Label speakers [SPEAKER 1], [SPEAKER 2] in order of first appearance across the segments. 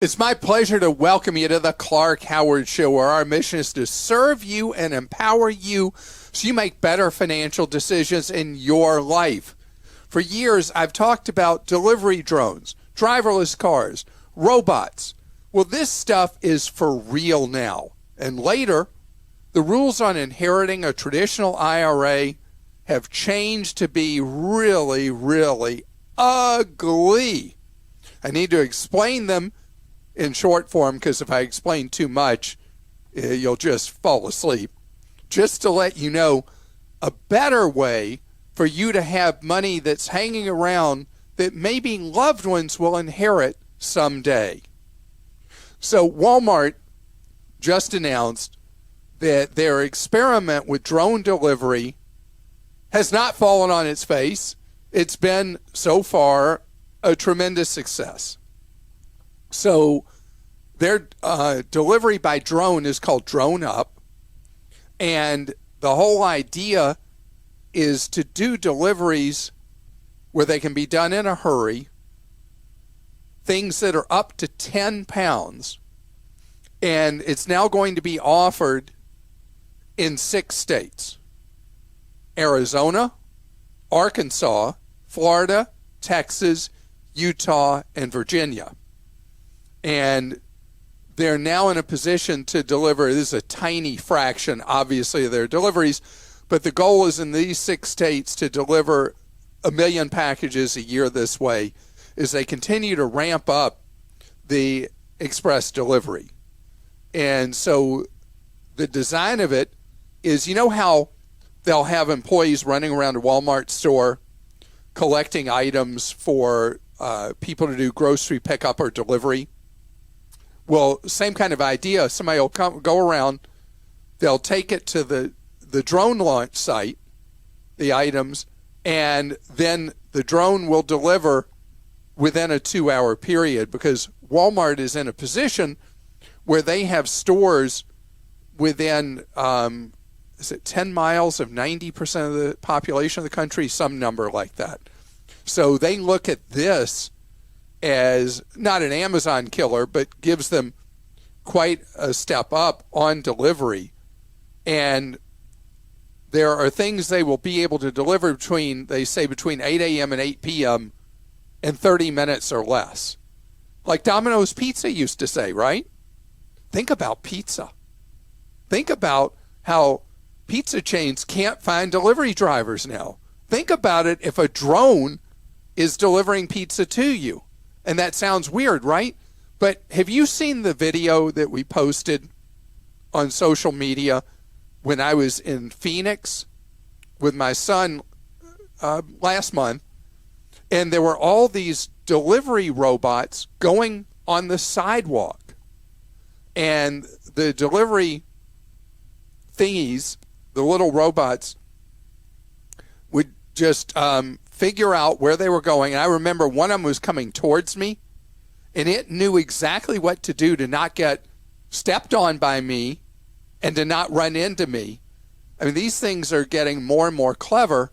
[SPEAKER 1] It's my pleasure to welcome you to the Clark Howard Show, where our mission is to serve you and empower you so you make better financial decisions in your life. For years, I've talked about delivery drones, driverless cars, robots. Well, this stuff is for real now. And later, the rules on inheriting a traditional IRA have changed to be really, really ugly. I need to explain them in short form, because if I explain too much, you'll just fall asleep. Just to let you know, a better way for you to have money that's hanging around that maybe loved ones will inherit someday. So Walmart just announced that their experiment with drone delivery has not fallen on its face. It's been, so far, a tremendous success. So their delivery by drone is called Drone Up. And the whole idea is to do deliveries where they can be done in a hurry, things that are up to 10 pounds. And it's now going to be offered in 6 states: Arizona, Arkansas, Florida, Texas, Utah, and Virginia. And they're now in a position to deliver. This is a tiny fraction, obviously, of their deliveries, but the goal is in these 6 states to deliver 1 million packages a year this way as they continue to ramp up the express delivery. And so the design of it is, you know how they'll have employees running around a Walmart store collecting items for people to do grocery pickup or delivery? Well, same kind of idea. Somebody will go around, they'll take it to the drone launch site, the items, and then the drone will deliver within a 2-hour period, because Walmart is in a position where they have stores within, is it 10 miles of 90% of the population of the country? Some number like that. So they look at this as not an Amazon killer, but gives them quite a step up on delivery. And there are things they will be able to deliver between 8 a.m. and 8 p.m. in 30 minutes or less. Like Domino's Pizza used to say, right? Think about pizza. Think about how pizza chains can't find delivery drivers now. Think about it if a drone is delivering pizza to you. And that sounds weird, right? But have you seen the video that we posted on social media when I was in Phoenix with my son last month? And there were all these delivery robots going on the sidewalk. And the delivery thingies, the little robots, would just figure out where they were going. And I remember one of them was coming towards me, and it knew exactly what to do to not get stepped on by me and to not run into me. I mean, these things are getting more and more clever.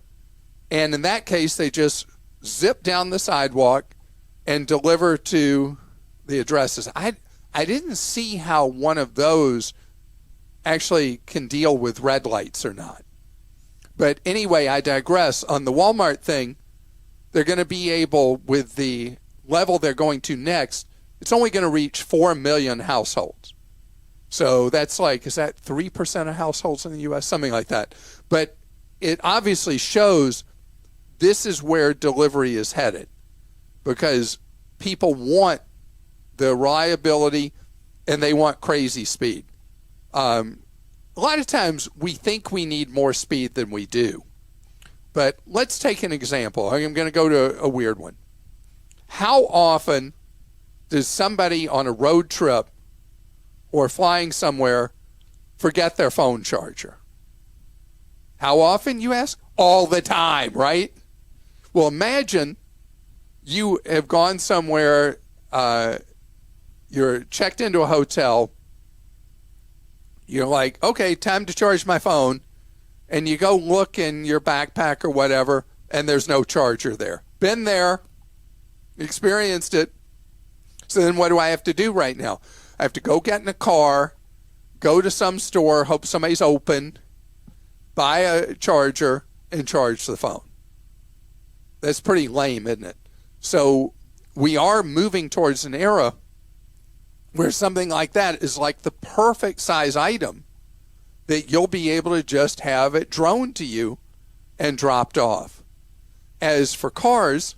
[SPEAKER 1] And in that case, they just zip down the sidewalk and deliver to the addresses. I didn't see how one of those actually can deal with red lights or not. But anyway, I digress. On the Walmart thing, they're going to be able, with the level they're going to next, it's only going to reach 4 million households. So that's like, is that 3% of households in the U.S.? Something like that. But it obviously shows this is where delivery is headed, because people want the reliability and they want crazy speed. A lot of times we think we need more speed than we do. But let's take an example. I'm going to go to a weird one. How often does somebody on a road trip or flying somewhere forget their phone charger? How often, you ask? All the time, right? Well, imagine you have gone somewhere, you're checked into a hotel, you're like, okay, time to charge my phone, and you go look in your backpack or whatever, and there's no charger there. Been there, experienced it. So then what do I have to do right now? I have to go get in a car, go to some store, hope somebody's open, buy a charger, and charge the phone. That's pretty lame, isn't it? So we are moving towards an era where something like that is like the perfect size item that you'll be able to just have it droned to you and dropped off. As for cars,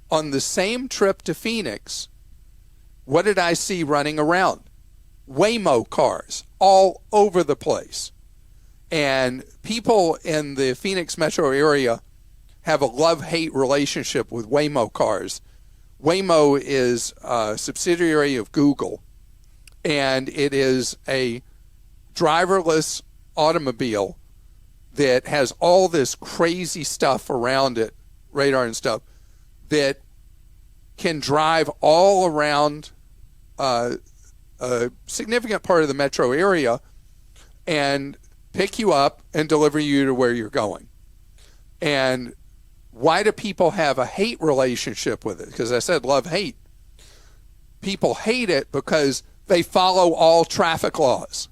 [SPEAKER 1] on the same trip to Phoenix, what did I see running around? Waymo cars all over the place. And people in the Phoenix metro area have a love-hate relationship with Waymo cars. Waymo is a subsidiary of Google, and it is a driverless automobile that has all this crazy stuff around it, radar and stuff, that can drive all around a significant part of the metro area and pick you up and deliver you to where you're going. And why do people have a hate relationship with it? Because I said love-hate. People hate it because they follow all traffic laws.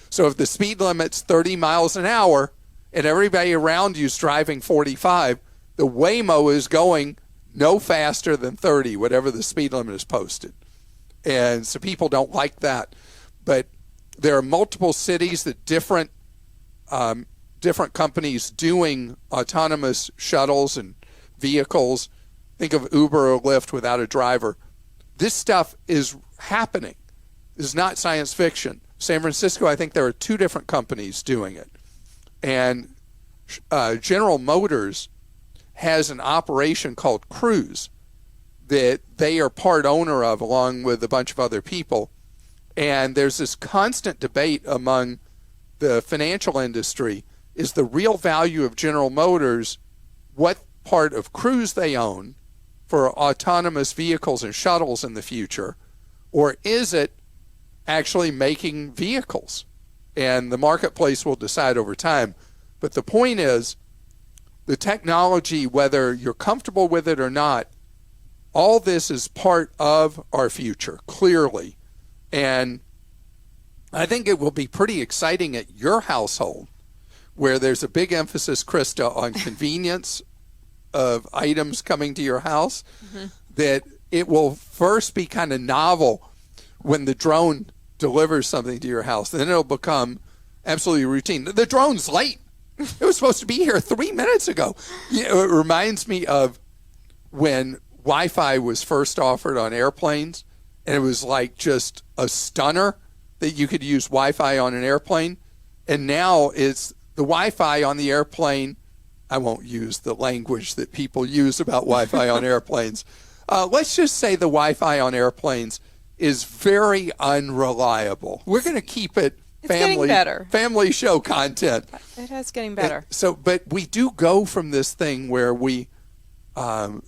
[SPEAKER 1] So if the speed limit's 30 miles an hour and everybody around you is driving 45, the Waymo is going no faster than 30, whatever the speed limit is posted. And so people don't like that. But there are multiple cities that different companies doing autonomous shuttles and vehicles. Think of Uber or Lyft without a driver. This stuff is happening. It's not science fiction. San Francisco, I think there are 2 different companies doing it. And General Motors has an operation called Cruise that they are part owner of along with a bunch of other people. And there's this constant debate among the financial industry. Is the real value of General Motors what part of Cruise they own for autonomous vehicles and shuttles in the future, or is it actually making vehicles? And the marketplace will decide over time. But the point is, the technology, whether you're comfortable with it or not, all this is part of our future, clearly. And I think it will be pretty exciting at your household, where there's a big emphasis, Christa, on convenience of items coming to your house, that it will first be kind of novel when the drone delivers something to your house. Then it'll become absolutely routine. The drone's late. It was supposed to be here 3 minutes ago. It reminds me of when Wi-Fi was first offered on airplanes, and it was like just a stunner that you could use Wi-Fi on an airplane. And now it's the Wi-Fi on the airplane. I won't use the language that people use about Wi-Fi on airplanes. Let's just say the Wi-Fi on airplanes is very unreliable. We're going to keep it family show content.
[SPEAKER 2] It is getting better.
[SPEAKER 1] But we do go from this thing where we are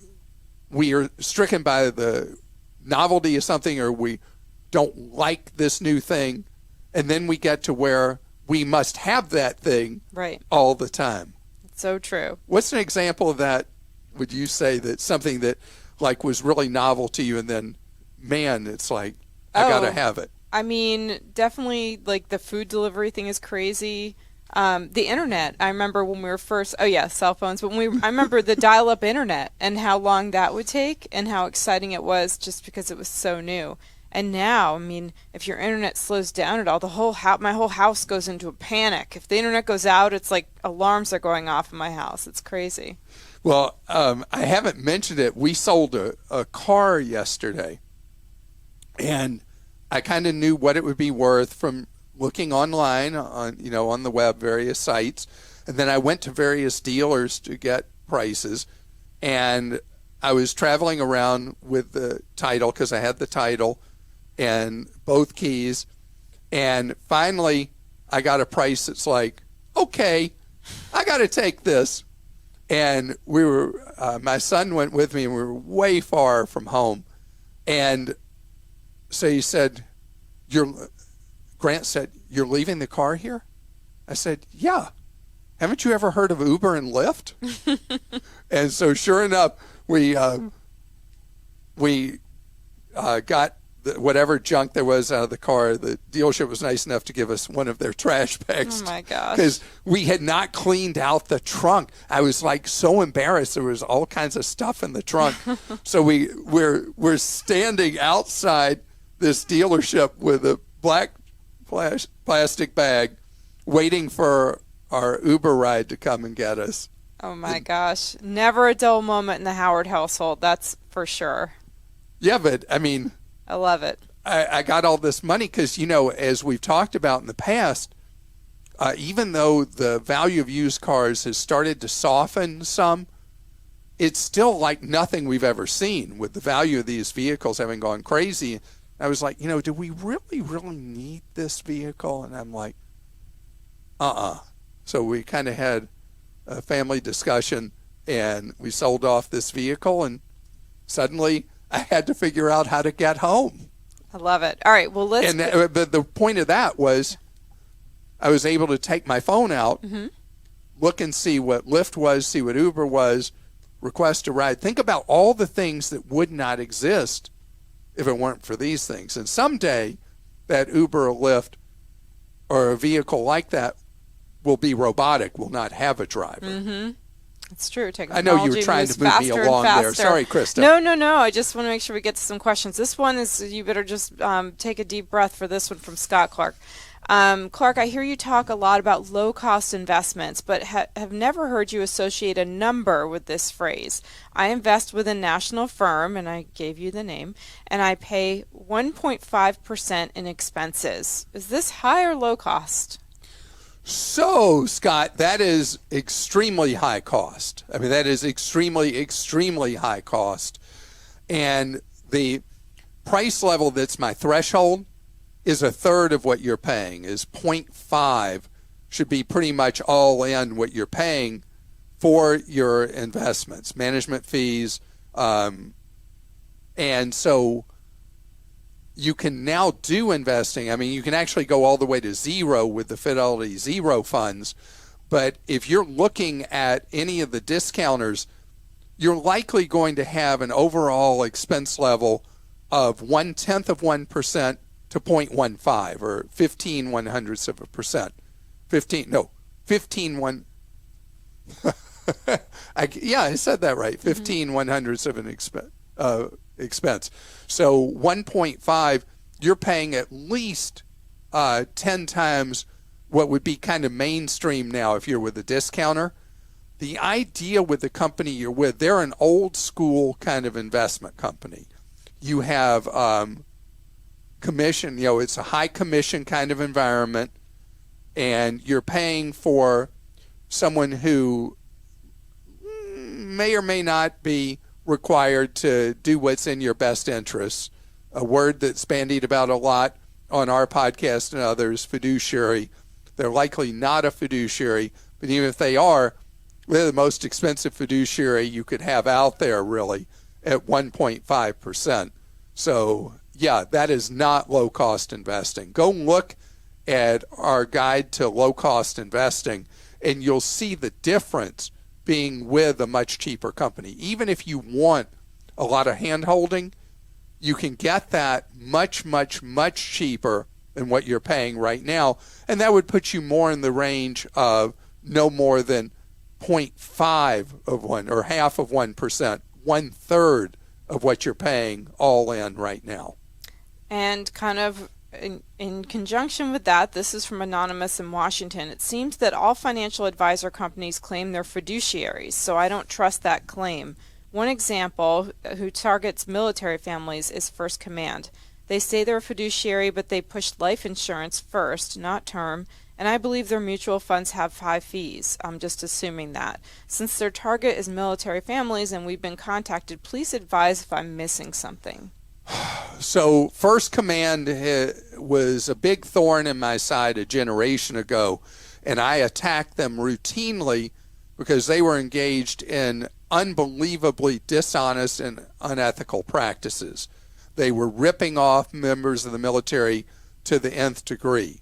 [SPEAKER 1] stricken by the novelty of something, or we don't like this new thing, and then we get to where we must have that thing all the time.
[SPEAKER 2] It's so true.
[SPEAKER 1] What's an example of that? Would you say that something that like was really novel to you, and then, man, it's like, I got to have it?
[SPEAKER 2] I mean, definitely, like, the food delivery thing is crazy. The internet, I remember when we were first, cell phones, but I remember the dial-up internet and how long that would take and how exciting it was just because it was so new. And now, I mean, if your internet slows down at all, my whole house goes into a panic. If the internet goes out, it's like alarms are going off in my house. It's crazy.
[SPEAKER 1] Well, I haven't mentioned it. We sold a car yesterday, and I kind of knew what it would be worth from looking online on the web, various sites. And then I went to various dealers to get prices, and I was traveling around with the title because I had the title and both keys. And finally I got a price that's like, okay, I got to take this. And we were, my son went with me, and we were way far from home. And so he said, Grant said, "You're leaving the car here?" I said, "Yeah. Haven't you ever heard of Uber and Lyft?" And so sure enough, we got whatever junk there was out of the car. The dealership was nice enough to give us one of their trash bags.
[SPEAKER 2] Oh my gosh.
[SPEAKER 1] Because we had not cleaned out the trunk. I was like so embarrassed. There was all kinds of stuff in the trunk. So we're standing outside this dealership with a black plastic bag waiting for our Uber ride to come and get us.
[SPEAKER 2] Oh my gosh. Never a dull moment in the Howard household. That's for sure.
[SPEAKER 1] Yeah, but I mean,
[SPEAKER 2] I love it.
[SPEAKER 1] I got all this money because, as we've talked about in the past, even though the value of used cars has started to soften some, it's still like nothing we've ever seen with the value of these vehicles having gone crazy. I was like, do we really, really need this vehicle? And I'm like, So we kind of had a family discussion and we sold off this vehicle, and suddenly I had to figure out how to get home.
[SPEAKER 2] I love it. All right, well, let's...
[SPEAKER 1] And the point of that was I was able to take my phone out, look and see what Lyft was, see what Uber was, request a ride. Think about all the things that would not exist if it weren't for these things. And someday that Uber or Lyft or a vehicle like that will be robotic, will not have a driver.
[SPEAKER 2] Mm-hmm. It's true.
[SPEAKER 1] I know you were trying to move me along there. Sorry, Christa.
[SPEAKER 2] No. I just want to make sure we get to some questions. This one is, you better just take a deep breath for this one from Scott Clark. Clark, I hear you talk a lot about low-cost investments, but have never heard you associate a number with this phrase. I invest with a national firm, and I gave you the name, and I pay 1.5% in expenses. Is this high or low cost?
[SPEAKER 1] So, Scott, that is extremely high cost. I mean, that is extremely, extremely high cost. And the price level that's my threshold is a third of what you're paying, is 0.5 should be pretty much all in what you're paying for your investments, management fees. And so you can now do investing. I mean, you can actually go all the way to zero with the Fidelity Zero funds. But if you're looking at any of the discounters, you're likely going to have an overall expense level of 1/10% to 0.15 or 15/100%. 15 one. I said that right. 15/100 of an expense. So 1.5, you're paying at least 10 times what would be kind of mainstream now if you're with a discounter. The idea with the company you're with, they're an old school kind of investment company. You have commission, it's a high commission kind of environment, and you're paying for someone who may or may not be required to do what's in your best interests. A word that's bandied about a lot on our podcast and others, fiduciary. They're likely not a fiduciary, but even if they are, they're the most expensive fiduciary you could have out there, really, at 1.5%. So, yeah, that is not low-cost investing. Go look at our guide to low-cost investing, and you'll see the difference being with a much cheaper company. Even if you want a lot of hand-holding, you can get that much, much, much cheaper than what you're paying right now, and that would put you more in the range of no more than 0.5 of 1 or half of 1%, 1/3 of what you're paying all in right now.
[SPEAKER 2] And kind of in conjunction with that, this is from Anonymous in Washington. It seems that all financial advisor companies claim they're fiduciaries, so I don't trust that claim. One example who targets military families is First Command. They say they're a fiduciary, but they push life insurance first, not term, and I believe their mutual funds have high fees. I'm just assuming that. Since their target is military families and we've been contacted, please advise if I'm missing something.
[SPEAKER 1] So First Command was a big thorn in my side a generation ago, and I attacked them routinely because they were engaged in unbelievably dishonest and unethical practices. They were ripping off members of the military to the nth degree.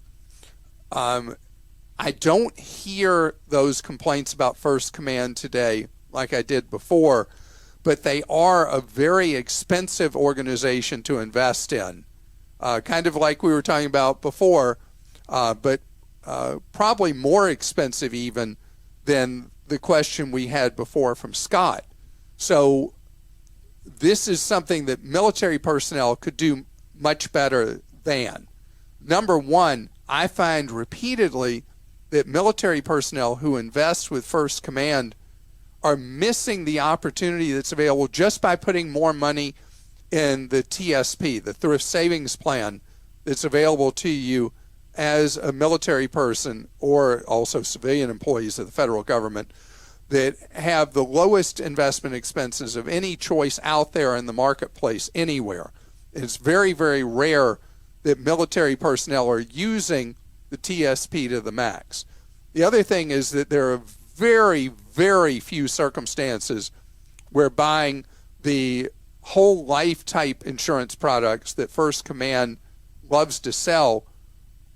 [SPEAKER 1] I don't hear those complaints about First Command today like I did before, but they are a very expensive organization to invest in. Kind of like we were talking about before, but probably more expensive even than the question we had before from Scott. So this is something that military personnel could do much better than. Number one, I find repeatedly that military personnel who invest with First Command are missing the opportunity that's available just by putting more money in the TSP, the Thrift Savings Plan, that's available to you as a military person or also civilian employees of the federal government that have the lowest investment expenses of any choice out there in the marketplace anywhere. It's very, very rare that military personnel are using the TSP to the max. The other thing is that there are very, very few circumstances where buying the whole life type insurance products that First Command loves to sell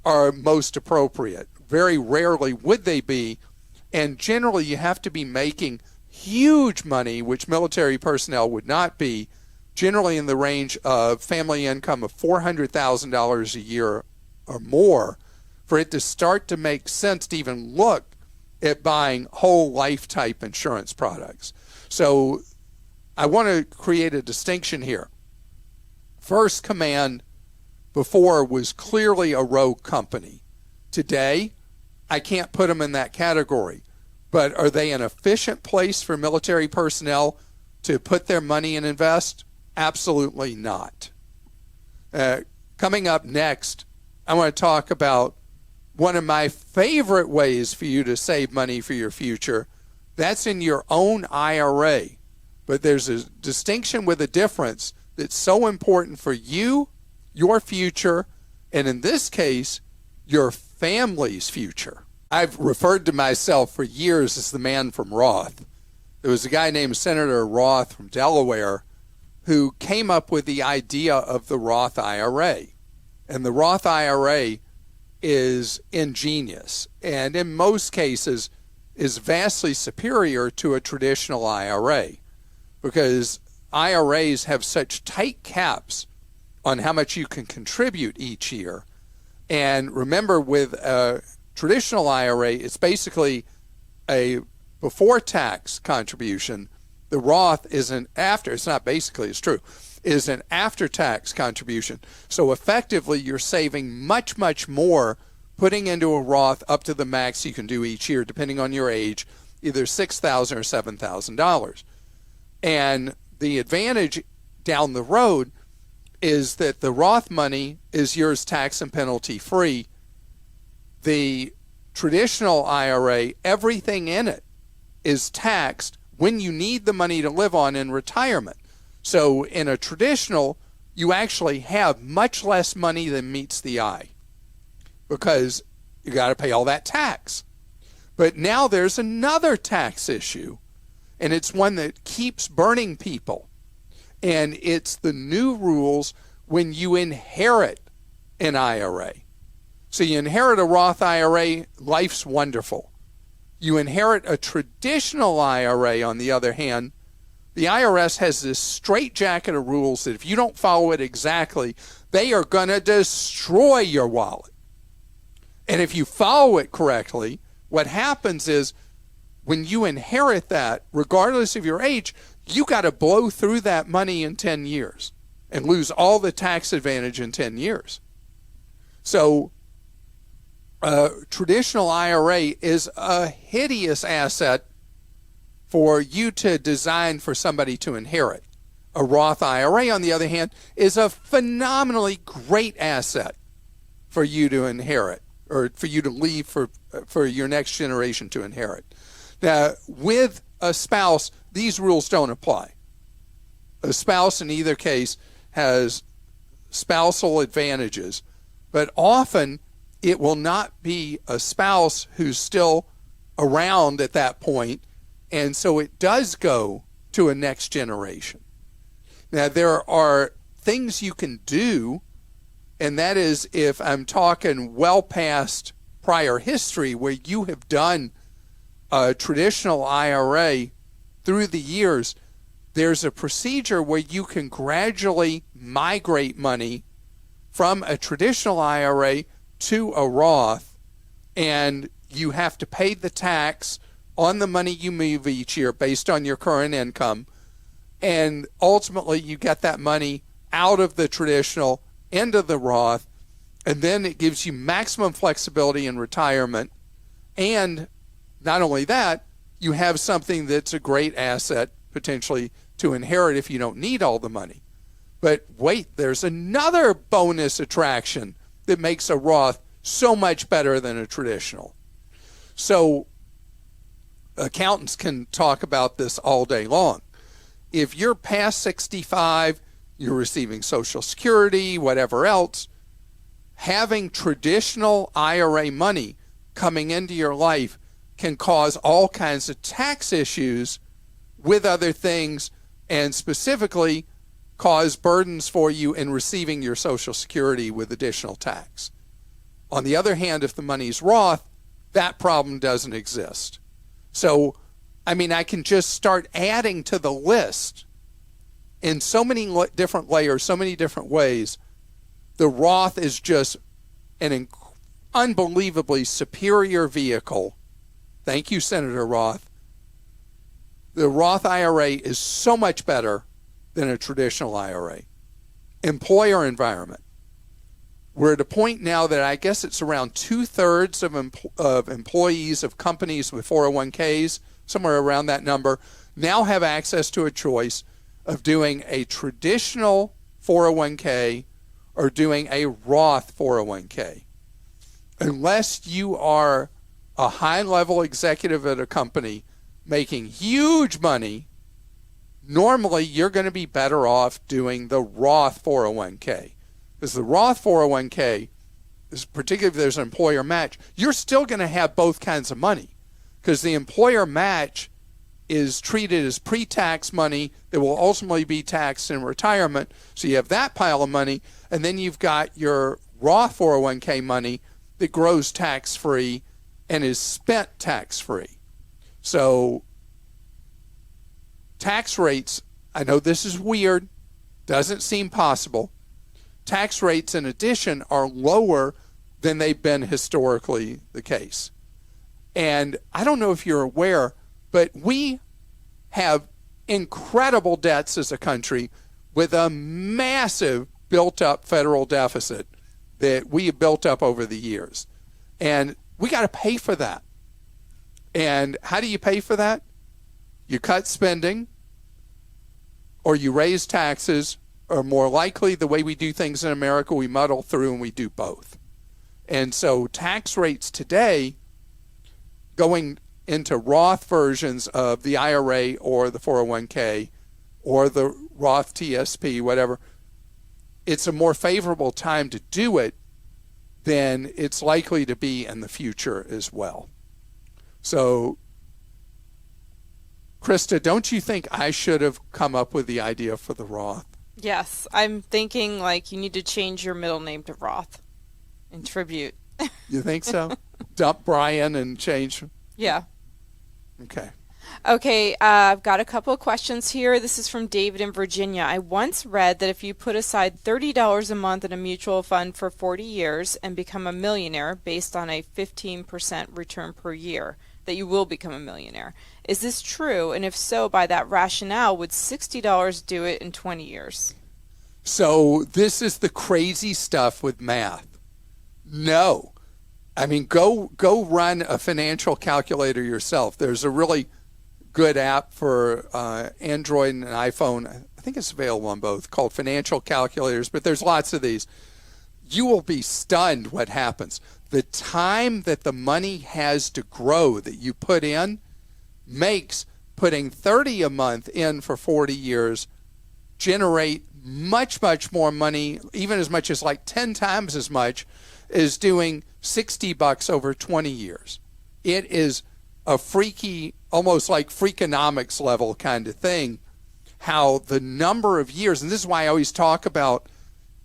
[SPEAKER 1] are most appropriate. Very rarely would they be, and generally you have to be making huge money, which military personnel would not be, generally in the range of family income of $400,000 a year or more, for it to start to make sense to even look at buying whole life type insurance products. So I want to create a distinction here. First Command before was clearly a rogue company. Today, I can't put them in that category. But are they an efficient place for military personnel to put their money and invest? Absolutely not. Coming up next, I want to talk about one of my favorite ways for you to save money for your future. That's in your own IRA. But there's a distinction with a difference that's so important for you, your future, and in this case, your family's future. I've referred to myself for years as the man from Roth. There was a guy named Senator Roth from Delaware who came up with the idea of the Roth IRA. And the Roth IRA is ingenious and in most cases is vastly superior to a traditional IRA because IRAs have such tight caps on how much you can contribute each year. And remember, with a traditional IRA, it's basically a before tax contribution. The Roth is an after, it's not basically, it's true, is an after tax contribution. So effectively, you're saving much, much more putting into a Roth up to the max you can do each year, depending on your age, either $6,000 or $7,000. And the advantage down the road is that the Roth money is yours tax and penalty free. The traditional IRA, everything in it is taxed when you need the money to live on in retirement. So in a traditional, you actually have much less money than meets the eye because you got to pay all that tax. But now there's another tax issue, and it's one that keeps burning people. And it's the new rules when you inherit an IRA. So you inherit a Roth IRA, life's wonderful. You inherit a traditional IRA, on the other hand, the IRS has this straitjacket of rules that if you don't follow it exactly, they are going to destroy your wallet. And if you follow it correctly, what happens is when you inherit that, regardless of your age, you got to blow through that money in 10 years and lose all the tax advantage in 10 years. So a traditional IRA is a hideous asset for you to design for somebody to inherit. A Roth IRA, on the other hand, is a phenomenally great asset for you to inherit or for you to leave for your next generation to inherit. Now, with a spouse, these rules don't apply. A spouse in either case has spousal advantages, but often it will not be a spouse who's still around at that point, and so it does go to a next generation. Now, there are things you can do, and that is if I'm talking well past prior history where you have done a traditional IRA through the years, there's a procedure where you can gradually migrate money from a traditional IRA to a Roth, and you have to pay the tax on the money you move each year based on your current income. And ultimately, you get that money out of the traditional into the Roth, and then it gives you maximum flexibility in retirement. And not only that, you have something that's a great asset potentially to inherit if you don't need all the money. But wait, there's another bonus attraction that makes a Roth so much better than a traditional. So accountants can talk about this all day long. If you're past 65, you're receiving Social Security, whatever else, having traditional IRA money coming into your life can cause all kinds of tax issues with other things, and specifically cause burdens for you in receiving your Social Security with additional tax. On the other hand, if the money's Roth, that problem doesn't exist. So, I mean, I can just start adding to the list in so many different layers, so many different ways. The Roth is just an unbelievably superior vehicle. Thank you, Senator Roth. The Roth IRA is so much better than a traditional IRA. Employer environment. We're at a point now that I guess it's around 2/3 of employees of companies with 401ks, somewhere around that number, now have access to a choice of doing a traditional 401k or doing a Roth 401k. Unless you are a high-level executive at a company making huge money, normally you're going to be better off doing the Roth 401k. Because the Roth 401k, particularly if there's an employer match, you're still going to have both kinds of money, because the employer match is treated as pre-tax money that will ultimately be taxed in retirement. So you have that pile of money, and then you've got your Roth 401k money that grows tax-free and is spent tax-free. So tax rates, I know this is weird, doesn't seem possible. Tax rates, in addition, are lower than they've been historically the case. And I don't know if you're aware, but we have incredible debts as a country with a massive built-up federal deficit that we have built up over the years. And we got to pay for that. And how do you pay for that? You cut spending, or you raise taxes, or more likely, the way we do things in America, we muddle through and we do both. And so tax rates today, going into Roth versions of the IRA or the 401k or the Roth TSP, whatever, it's a more favorable time to do it than it's likely to be in the future as well. So, Christa, don't you think I should have come up with the idea for the Roth?
[SPEAKER 2] Yes, I'm thinking like you need to change your middle name to Roth in tribute.
[SPEAKER 1] You think so? Dump Brian and change?
[SPEAKER 2] Yeah.
[SPEAKER 1] Okay.
[SPEAKER 2] Okay, I've got a couple of questions here. This is from David in Virginia. I once read that if you put aside $30 a month in a mutual fund for 40 years and become a millionaire based on a 15% return per year, that you will become a millionaire. Is this true? And if so, by that rationale, would $60 do it in 20 years?
[SPEAKER 1] So this is the crazy stuff with math. No. I mean, go run a financial calculator yourself. There's a really good app for Android and iPhone. I think it's available on both, called Financial Calculators, but there's lots of these. You will be stunned what happens. The time that the money has to grow that you put in makes putting $30 a month in for 40 years generate much, much more money, even as much as like 10 times as much as doing $60 over 20 years. It is a freaky, almost like Freakonomics level kind of thing, how the number of years, and this is why I always talk about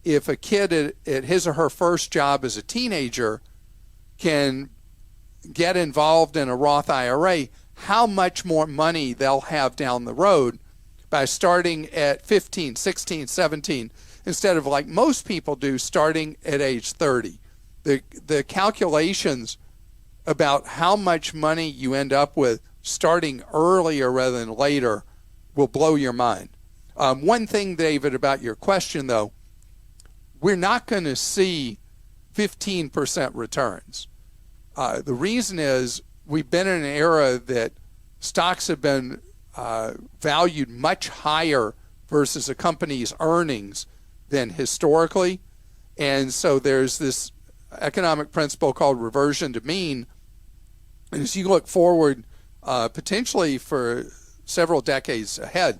[SPEAKER 1] if a kid at his or her first job as a teenager can get involved in a Roth IRA, how much more money they'll have down the road by starting at 15, 16, 17, instead of like most people do, starting at age 30. The calculations about how much money you end up with starting earlier rather than later will blow your mind. One thing, David, about your question, though, we're not going to see 15% returns. The reason is we've been in an era that stocks have been valued much higher versus a company's earnings than historically. And so there's this economic principle called reversion to mean. And as you look forward, potentially for several decades ahead,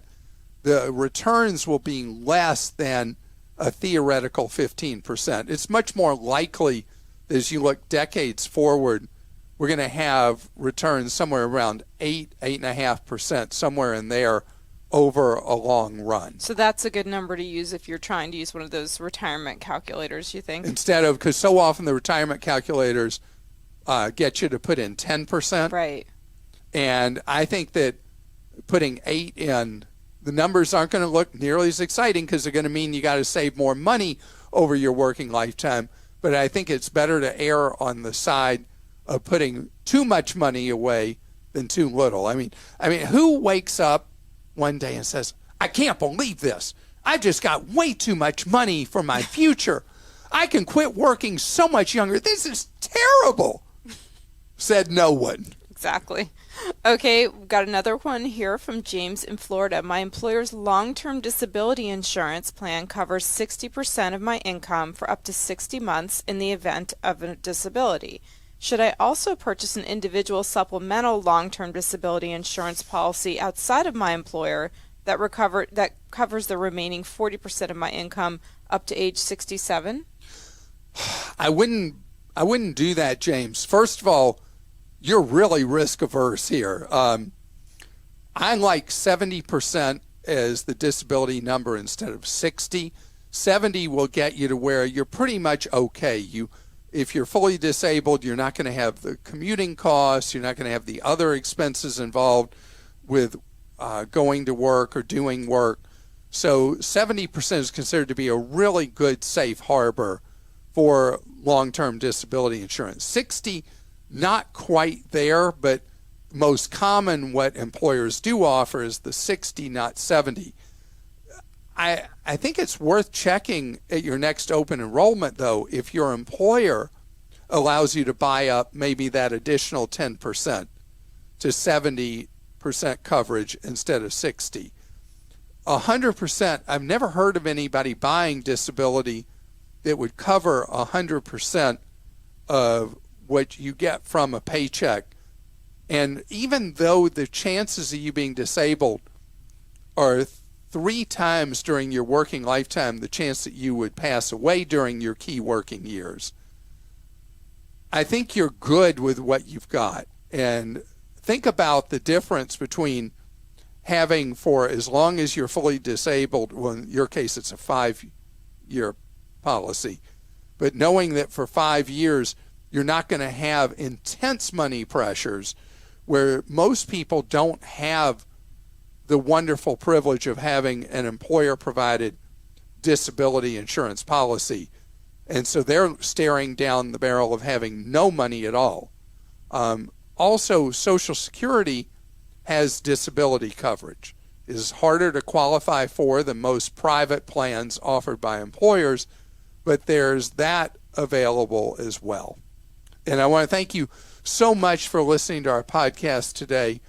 [SPEAKER 1] the returns will be less than a theoretical 15%. It's much more likely that as you look decades forward, we're going to have returns somewhere around 8.5%, somewhere in there over a long run.
[SPEAKER 2] So that's a good number to use if you're trying to use one of those retirement calculators, you think?
[SPEAKER 1] Instead of, because so often the retirement calculators get you to put in 10%.
[SPEAKER 2] Right.
[SPEAKER 1] And I think that putting 8 in, the numbers aren't going to look nearly as exciting because they're going to mean you got to save more money over your working lifetime. But I think it's better to err on the side of putting too much money away than too little. I mean, who wakes up one day and says, I can't believe this. I've just got way too much money for my future. I can quit working so much younger. This is terrible. Said no one.
[SPEAKER 2] Exactly. Okay, we've got another one here from James in Florida. My employer's long-term disability insurance plan covers 60% of my income for up to 60 months in the event of a disability. Should I also purchase an individual supplemental long-term disability insurance policy outside of my employer that covers the remaining 40% of my income up to age 67?
[SPEAKER 1] I wouldn't do that, James. First of all, you're really risk averse here. I like 70% as the disability number instead of 60. 70 will get you to where you're pretty much okay. If you're fully disabled, you're not going to have the commuting costs. You're not going to have the other expenses involved with going to work or doing work. So 70% is considered to be a really good safe harbor for long-term disability insurance. 60, not quite there, but most common what employers do offer is the 60, not 70. I think it's worth checking at your next open enrollment, though, if your employer allows you to buy up maybe that additional 10% to 70% coverage instead of 60. 100%, I've never heard of anybody buying disability that would cover 100% of what you get from a paycheck. And even though the chances of you being disabled are 3 times during your working lifetime the chance that you would pass away during your key working years, I think you're good with what you've got. And think about the difference between having for as long as you're fully disabled, well, in your case it's a 5-year policy, but knowing that for 5 years you're not going to have intense money pressures where most people don't have the wonderful privilege of having an employer-provided disability insurance policy. And so they're staring down the barrel of having no money at all. Also, Social Security has disability coverage. It is harder to qualify for than most private plans offered by employers, but there's that available as well. And I want to thank you so much for listening to our podcast today.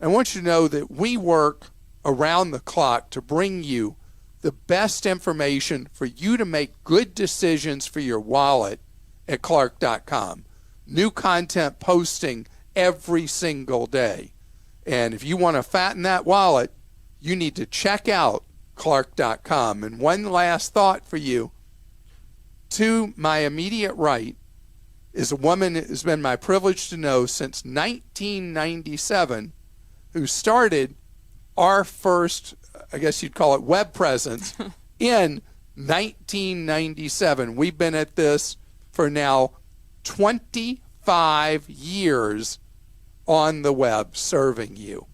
[SPEAKER 1] I want you to know that we work around the clock to bring you the best information for you to make good decisions for your wallet at Clark.com. New content posting every single day. And if you want to fatten that wallet, you need to check out Clark.com. And one last thought for you. To my immediate right is a woman that has been my privilege to know since 1997, who started our first, I guess you'd call it, web presence in 1997. We've been at this for now 25 years on the web serving you.